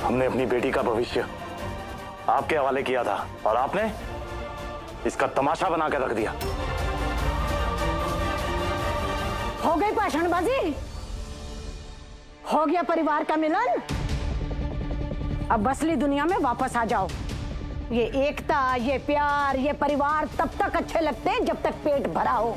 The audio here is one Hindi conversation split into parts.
हमने अपनी बेटी का भविष्य आपके हवाले किया था और आपने इसका तमाशा बना के रख दिया। हो गई भाषणबाजी, हो गया परिवार का मिलन। अब असली दुनिया में वापस आ जाओ। ये एकता, ये प्यार, ये परिवार तब तक अच्छे लगते हैं जब तक पेट भरा हो।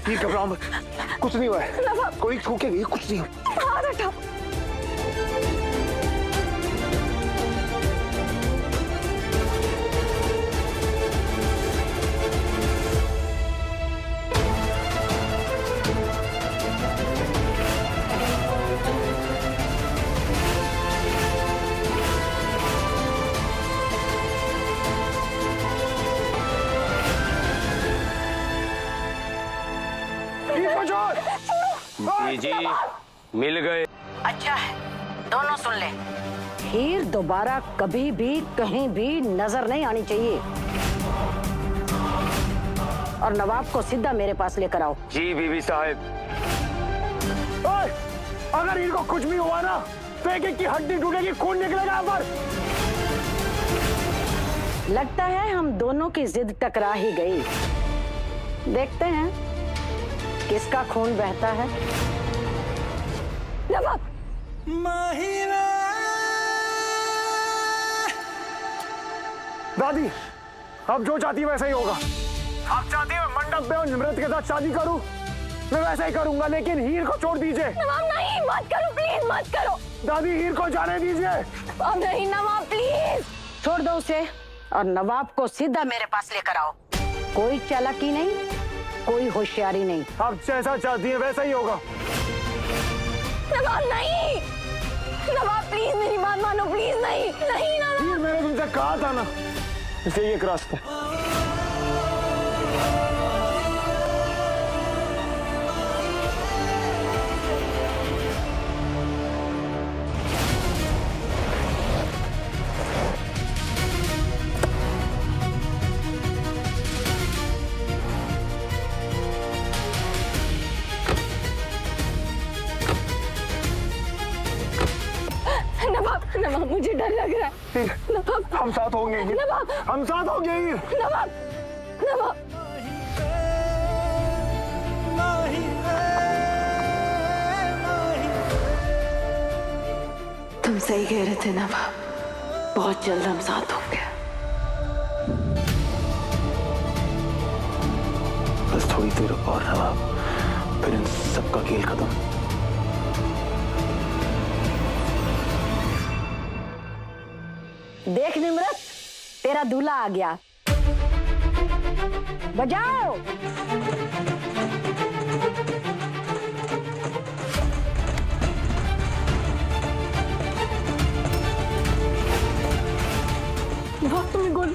ये घबराओ मत, कुछ नहीं हुआ है। कोई छूकेगी, कुछ नहीं हुआ। जी मिल गए। अच्छा है, दोनों सुन ले। हीर दोबारा कभी भी कहीं भी नजर नहीं आनी चाहिए और नवाब को सीधा मेरे पास लेकर आओ। जी बीवी साहब। अगर इनको कुछ भी हुआ ना तो एक की हड्डी टूटेगी, खून निकलेगा यहाँ पर। लगता है हम दोनों की जिद टकरा ही गई। देखते हैं किसका खून बहता है। नवाब, दादी, अब जो चाहती वैसा ही होगा। आप चाहती है मंडप में और निमृत के साथ शादी करूं, मैं वैसा ही करूंगा, लेकिन हीर को छोड़ दीजिए। नवाब नहीं, मत करो प्लीज, मत करो। दादी, हीर को जाने दीजिए। अब नहीं नवाब, प्लीज छोड़ दो उसे और नवाब को सीधा मेरे पास लेकर आओ। कोई चालाकी नहीं, कोई होशियारी नहीं। आप जैसा चाहती है वैसा ही होगा। नवाब नहीं, नवाब प्लीज मेरी बात मानो, प्लीज। नहीं नहीं नवाब। हीर, मैंने तुमसे कहा था ना, इसे एक रास्ता। नवाब मुझे डर लग रहा है। नवाब, हम साथ होंगे। नवाब, हम साथ होंगे। नवाब, नवाब। तुम सही कह रहे थे नवाब, बहुत जल्द हम साथ होंगे। बस थोड़ी देर और नवाब, फिर इन सबका खेल खत्म। देख निमृत, तेरा दूल्हा आ गया। बजाओ। तुम्हें गोल।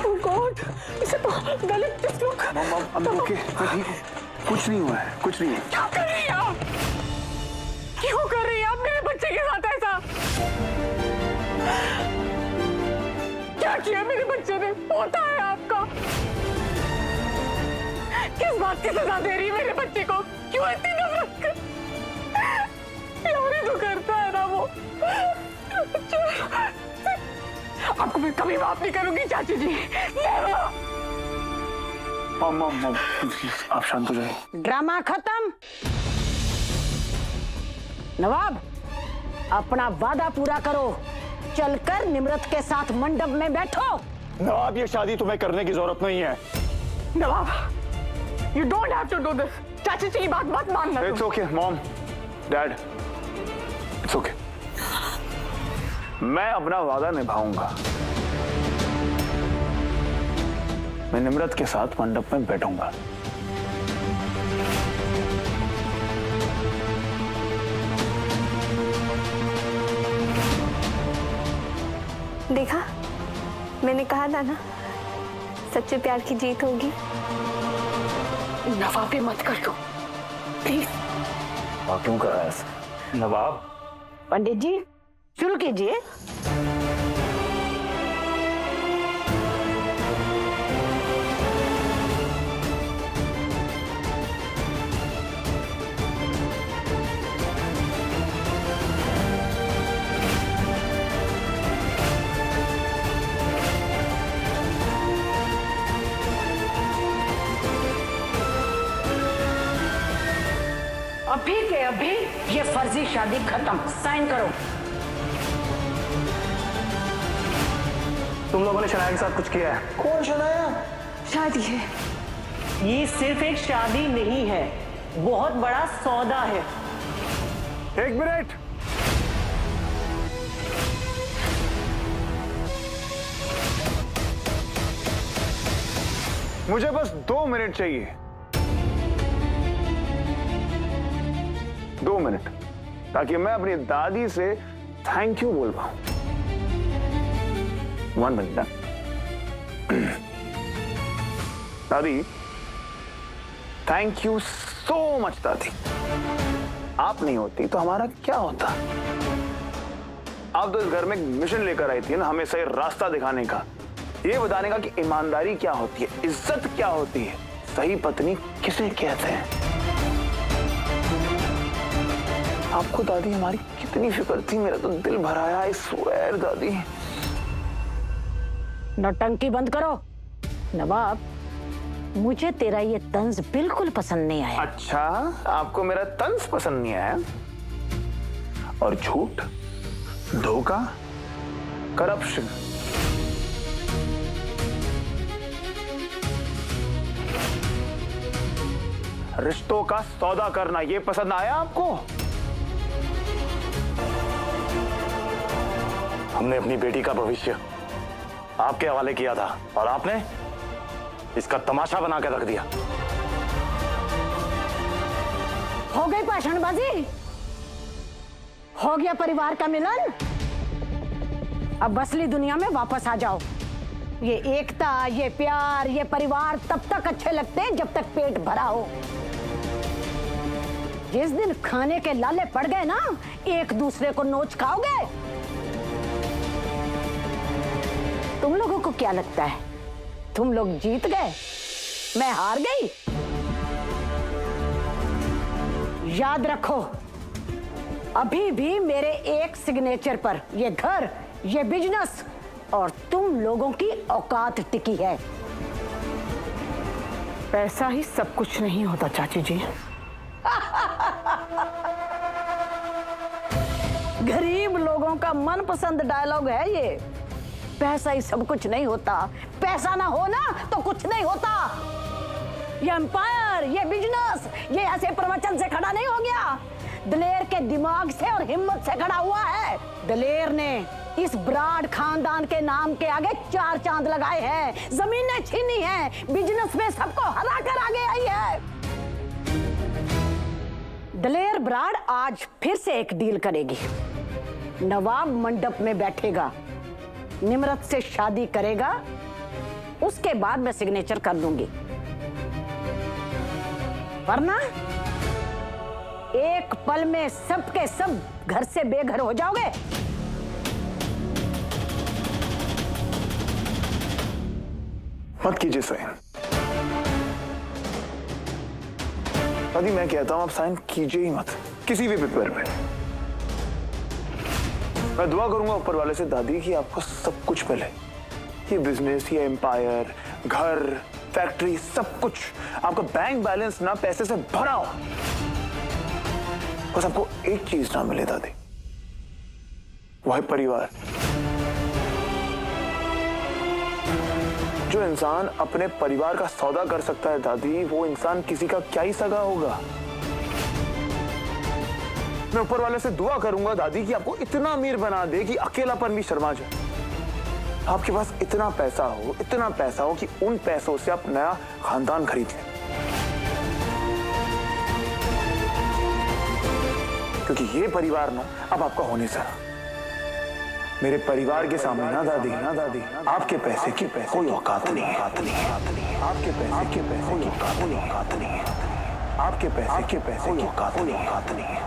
ओह गॉड, इसे तो गले किस लोग। ओके, मैं ठीक हूँ, कुछ नहीं हुआ है, कुछ नहीं है। क्या कर रही है आप? क्यों कर रही है आप मेरे बच्चे के साथ ऐसा? क्या किया मेरे बच्चे ने? होता है आपका? किस बात की सजा दे रही है मेरे बच्चे को? क्यों इतनी नफरत कर? तो करता है ना वो। आपको मैं कभी माफ नहीं करूंगी चाची जी। आप शांत हो जाइए। ड्रामा खत्म। नवाब, अपना वादा पूरा करो। चलकर निमृत के साथ मंडप में बैठो। नवाब, ये शादी तुम्हें करने की जरूरत नहीं है। नवाब, you don't have to do this. चाची जी की बात मत मानना। It's okay, Mom, Dad, it's okay. मैं अपना वादा निभाऊंगा। मैं निमृत के साथ मंडप में बैठूंगा। देखा, मैंने कहा था ना, सच्चे प्यार की जीत होगी। नवाब पे मत कर दो प्लीज। क्यों कर रहा है ऐसा? नवाब, पंडित जी शुरू कीजिए। अभी के अभी ये फर्जी शादी खत्म, साइन करो। तुम लोगों ने शनाया के साथ कुछ किया है? कौन शनाया? शादी है। ये सिर्फ एक शादी नहीं है, बहुत बड़ा सौदा है। एक मिनट, मुझे बस 2 मिनट चाहिए। 2 मिनट, ताकि मैं अपनी दादी से थैंक यू बोल पाऊं। 1 मिनट ना। दादी, थैंक यू सो मच दादी। आप नहीं होती तो हमारा क्या होता? आप तो इस घर में एक मिशन लेकर आई थी ना, हमें सही रास्ता दिखाने का, ये बताने का कि ईमानदारी क्या होती है, इज्जत क्या होती है, सही पत्नी किसे कहते हैं। आपको दादी हमारी कितनी फिक्र थी, मेरा तो दिल भर आया। आई स्वेयर दादी। नौटंकी बंद करो। नवाब, मुझे तेरा ये तंज बिल्कुल पसंद नहीं आया। अच्छा, आपको मेरा तंज पसंद नहीं आया? और झूठ, धोखा, करप्शन, रिश्तों का सौदा करना, ये पसंद आया आपको? हमने अपनी बेटी का भविष्य आपके हवाले किया था और आपने इसका तमाशा बना के रख दिया। हो गई भाषणबाजी, हो गया परिवार का मिलन। अब असली दुनिया में वापस आ जाओ। ये एकता, ये प्यार, ये परिवार तब तक अच्छे लगते हैं जब तक पेट भरा हो। जिस दिन खाने के लाले पड़ गए ना, एक दूसरे को नोच खाओगे। तुम लोगों को क्या लगता है तुम लोग जीत गए, मैं हार गई? याद रखो, अभी भी मेरे एक सिग्नेचर पर ये घर, ये बिजनेस और तुम लोगों की औकात टिकी है। पैसा ही सब कुछ नहीं होता चाची जी। गरीब लोगों का मनपसंद डायलॉग है ये। पैसा ही सब कुछ नहीं होता, पैसा ना हो ना तो कुछ नहीं होता। ये एम्पायर, ये बिजनेस, ये ऐसे प्रवचन से खड़ा नहीं हो गया, दलेर के दिमाग से और हिम्मत से खड़ा हुआ है। दलेर ने इस ब्राड खानदान के नाम के आगे 4 चांद लगाए हैं, जमीनें छीनी हैं, बिजनेस में सबको हरा कर आगे आई है। दलेर ब्राड आज फिर से एक डील करेगी। नवाब मंडप में बैठेगा, निम्रत से शादी करेगा, उसके बाद मैं सिग्नेचर कर दूंगी, वरना एक पल में सबके सब घर से बेघर हो जाओगे। मत कीजिए साइन। दादी, मैं कहता हूं आप साइन कीजिए ही मत किसी भी पेपर पे। मैं दुआ करूंगा ऊपर वाले से दादी कि आपको सब कुछ मिले, ये बिजनेस, ये एम्पायर, घर, फैक्ट्री, सब कुछ, आपका बैंक बैलेंस ना पैसे से भरा हो। बस आपको एक चीज ना मिले दादी, वो है परिवार। जो इंसान अपने परिवार का सौदा कर सकता है दादी, वो इंसान किसी का क्या ही सगा होगा। मैं ऊपर वाले से दुआ करूंगा दादी कि आपको इतना अमीर बना दे कि अकेलापन भी शर्मा जाए। आपके पास इतना पैसा हो कि उन पैसों से आप नया खानदान खरीद लें, क्योंकि ये परिवार ना अब आपका होने से मेरे परिवार के सामने ना दादी, ना दादी, आपके पैसे की कोई औकात नहीं है, आपके पैसे की कोई औकात नहीं, औकात नहीं है, आपके पैसे की औकात नहीं, औकात नहीं है।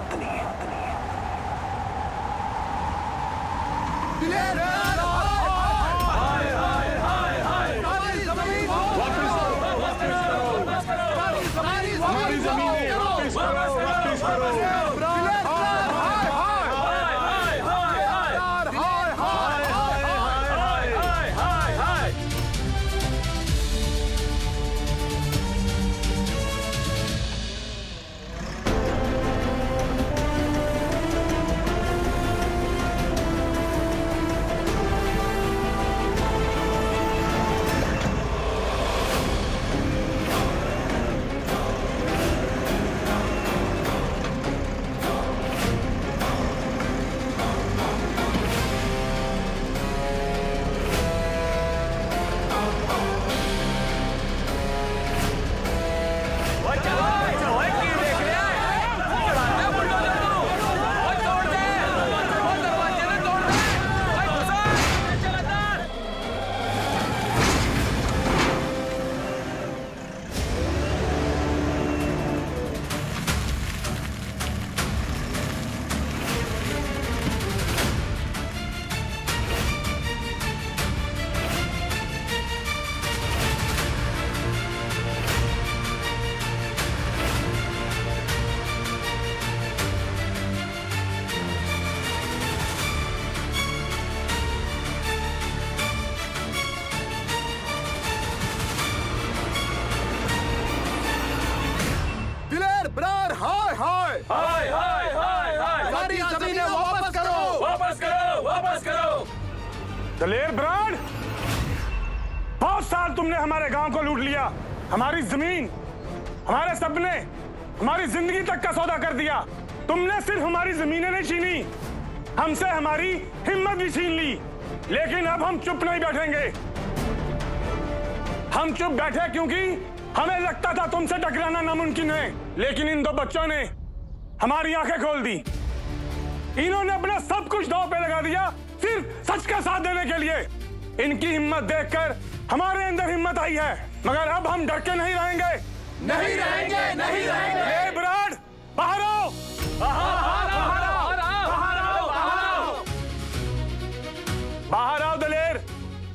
दलेर ब्रांड, बहुत साल तुमने हमारे गांव को लूट लिया, हमारी जमीन, हमारे सपने, हमारी जिंदगी तक का सौदा कर दिया। तुमने सिर्फ हमारी जमीनें नहीं छीनी, हमसे हमारी हिम्मत भी छीन ली। लेकिन अब हम चुप नहीं बैठेंगे। हम चुप बैठे क्योंकि हमें लगता था तुमसे टकराना नामुमकिन है, लेकिन इन दो बच्चों ने हमारी आंखें खोल दी। इन्होंने अपना सब कुछ दांव पे लगा दिया सिर्फ सच का साथ देने के लिए। इनकी हिम्मत देखकर हमारे अंदर हिम्मत आई है, मगर अब हम डर के नहीं रहेंगे, नहीं रहेंगे, नहीं रहेंगे। ए ब्रांड, बाहर आओ, बाहर आओ दलेर,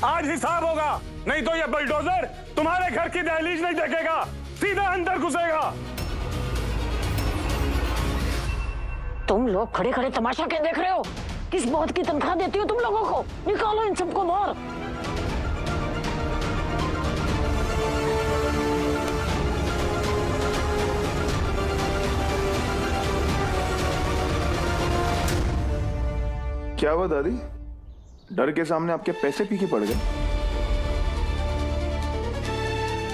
आज हिसाब होगा, नहीं तो ये बुलडोजर तुम्हारे घर की दहलीज नहीं देखेगा, सीधा अंदर घुसेगा। तुम लोग खड़े खड़े तमाशा क्या देख रहे हो? किस बात की तनख्वाह देती हो तुम लोगों को? निकालो इन सबको बाहर। क्या हुआ दादी? डर के सामने आपके पैसे फीके पड़ गए?